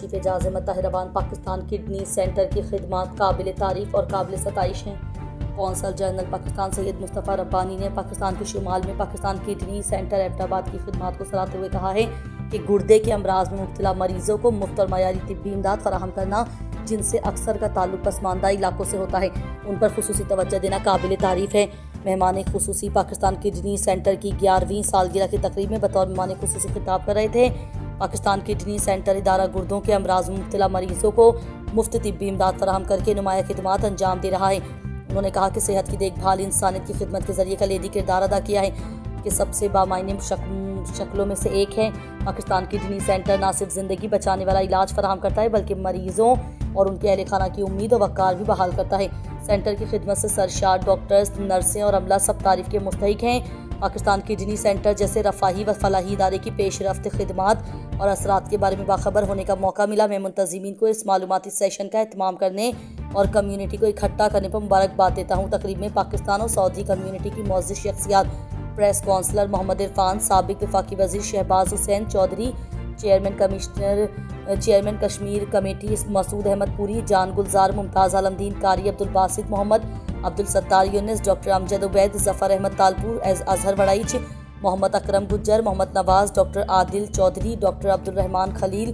Chief اعجاز احمد طاہر روان Pakistan kidney centre کی خدمات قابل تعریف اور قابل ستائش ہیں۔ قونصل جنرل پاکستان سید مصطفیٰ ربانی نے پاکستان کے شمال میں پاکستان کڈنی سینٹر ایبٹ آباد کی خدمات کو سراہتے ہوئے کہا ہے کہ گردے کے امراض میں مبتلا مریضوں کو مفت اور معیاری طبی امداد فراہم کرنا، جن سے اکثر کا تعلق پسماندہ علاقوں سے ہوتا ہے، ان پر خصوصی توجہ دینا قابل تعریف ہے۔ مہمان خصوصی پاکستان کڈنی سینٹر کی 11ویں سالگرہ کی تقریب میں بطور مہمان خصوصی خطاب کر رہے تھے۔ پاکستان کڈنی سینٹر ادارہ گردوں کے امراض میں مبتلا مریضوں کو مفت طبی امداد فراہم کر کے نمایاں خدمات انجام دے رہا ہے۔ انہوں نے کہا کہ صحت کی دیکھ بھال انسانیت کی خدمت کے ذریعے کلیدی کردار ادا کیا ہے کہ سب سے بامعنی شکلوں میں سے ایک ہے۔ پاکستان کڈنی سینٹر نہ صرف زندگی بچانے والا علاج فراہم کرتا ہے بلکہ مریضوں اور ان کے اہل خانہ کی امید و وقار بھی بحال کرتا ہے۔ سینٹر کی خدمت سے سرشار ڈاکٹرز، نرسیں اور عملہ سب تعریف کے مستحق ہیں۔ پاکستان کڈنی سینٹر جیسے رفاہی و فلاحی ادارے کی پیش رفت خدمات اور اثرات کے بارے میں باخبر ہونے کا موقع ملا۔ میں منتظمین کو اس معلوماتی سیشن کا اہتمام کرنے اور کمیونٹی کو اکٹھا کرنے پر مبارکباد دیتا ہوں۔ تقریب میں پاکستان اور سعودی کمیونٹی کی معزز شخصیات، پریس کونسلر محمد عرفان، سابق وفاقی وزیر شہباز حسین چودھری، چیئرمین کشمیر کمیٹی مسعود احمد پوری، جان گلزار، ممتاز عالم دین قاری، عبدالباسط محمد، عبدالستار یونس، ڈاکٹر امجد عبید، ظفر احمد تالپور، اظہر وڑائچ، محمد اکرم گجر، محمد نواز، ڈاکٹر عادل چودھری، ڈاکٹر عبدالرحمان خلیل،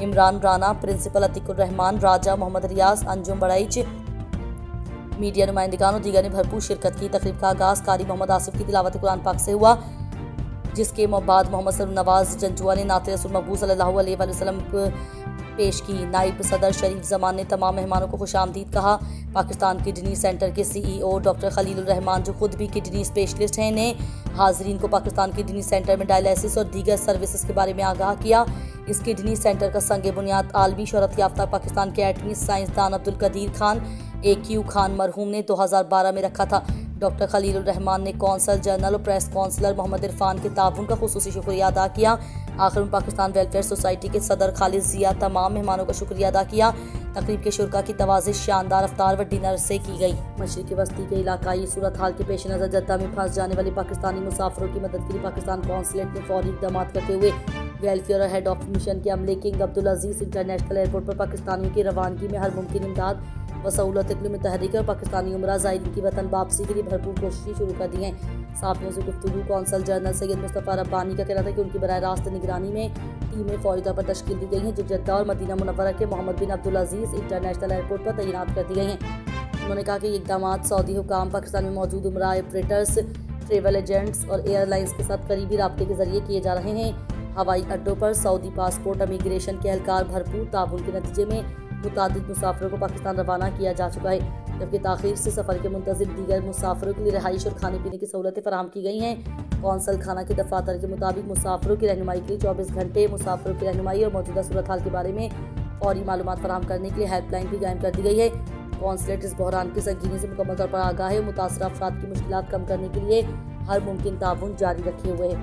عمران رانا، پرنسپل عتیق الرحمان، راجہ محمد ریاض، انجم وڑائچ، میڈیا نمائندگان اور دیگر نے بھرپور شرکت کی۔ تقریب کا آغاز قاری محمد آصف کی تلاوت قرآن پاک سے ہوا، جس کے بعد محمد سلم نواز جنجوا نے نعت رسول مقبول صلی اللہ علیہ وآلہ وسلم پیش کی۔ نائب صدر شریف زمان نے تمام مہمانوں کو خوش آمدید کہا۔ پاکستان کڈنی سینٹر کے سی ای او ڈاکٹر خلیل الرحمان، جو خود بھی کڈنی اسپیشلسٹ ہیں، نے حاضرین کو پاکستان کڈنی سینٹر میں ڈائلیسس اور دیگر سروسز کے بارے میں آگاہ کیا۔ اس کڈنی سینٹر کا سنگ بنیاد عالمی شہرت یافتہ پاکستان کے ایٹمی سائنسدان عبدالقدیر خان AQ خان مرحوم نے 2012 میں رکھا تھا۔ ڈاکٹر خلیل الرحمان نے قونصل جنرل اور پریس کونسلر محمد عرفان کے تعاون کا خصوصی شکریہ ادا کیا۔ آخر میں پاکستان ویلفیئر سوسائٹی کے صدر خالد ضیاء تمام مہمانوں کا شکریہ ادا کیا۔ تقریب کے شرکاء کی توازش شاندار افطار و ڈنر سے کی گئی۔ مشرق وسطی کے علاقائی صورتحال کے پیش نظر جدہ میں پھنس جانے والے پاکستانی مسافروں کی مدد کے لیے پاکستان قونصلیٹ نے فوری اقدامات کرتے ہوئے ویلفیئر اور ہیڈ آف مشن کے عملے کنگ عبدالعزیز انٹرنیشنل ایئرپورٹ پر پاکستانیوں کی روانگی میں ہر ممکن امداد و سہولت کے لیے متحرک اور پاکستانی عمرہ زائرین کی وطن واپسی کے لیے بھرپور کوششیں شروع کر دی ہیں۔ صحافیوں سے گفتگو قونصل جنرل سید مصطفیٰ ربانی کا کہنا تھا کہ ان کی براہ راست نگرانی میں ٹیمیں فوری طور پر تشکیل دی گئی ہیں، جو جدہ اور مدینہ منورہ کے محمد بن عبدالعزیز انٹرنیشنل ایئرپورٹ پر تعینات کر دی گئی ہیں۔ انہوں نے کہا کہ یہ اقدامات سعودی حکام، پاکستان میں موجود عمرہ آپریٹرز، ٹریول ایجنٹس اور ایئر لائنز کے ساتھ قریبی رابطے کے ذریعے کیے جا رہے ہیں۔ ہوائی اڈوں پر سعودی پاسپورٹ امیگریشن کے اہلکار بھرپور تعاون کے نتیجے میں متعدد مسافروں کو پاکستان روانہ کیا جا چکا ہے، جبکہ تاخیر سے سفر کے منتظر دیگر مسافروں کے لیے رہائش اور کھانے پینے کی سہولتیں فراہم کی گئی ہیں۔ قونصل خانہ کے دفاتر کے مطابق مسافروں کی رہنمائی کے لیے 24 گھنٹے مسافروں کی رہنمائی اور موجودہ صورتحال کے بارے میں فوری معلومات فراہم کرنے کے لیے ہیلپ لائن بھی قائم کر دی گئی ہے۔ قونصلیٹ اس بحران کی سنگینی سے مکمل طور پر آگاہ ہے اور متاثرہ افراد کی مشکلات کم کرنے کے لیے ہر ممکن تعاون جاری رکھے ہوئے ہے۔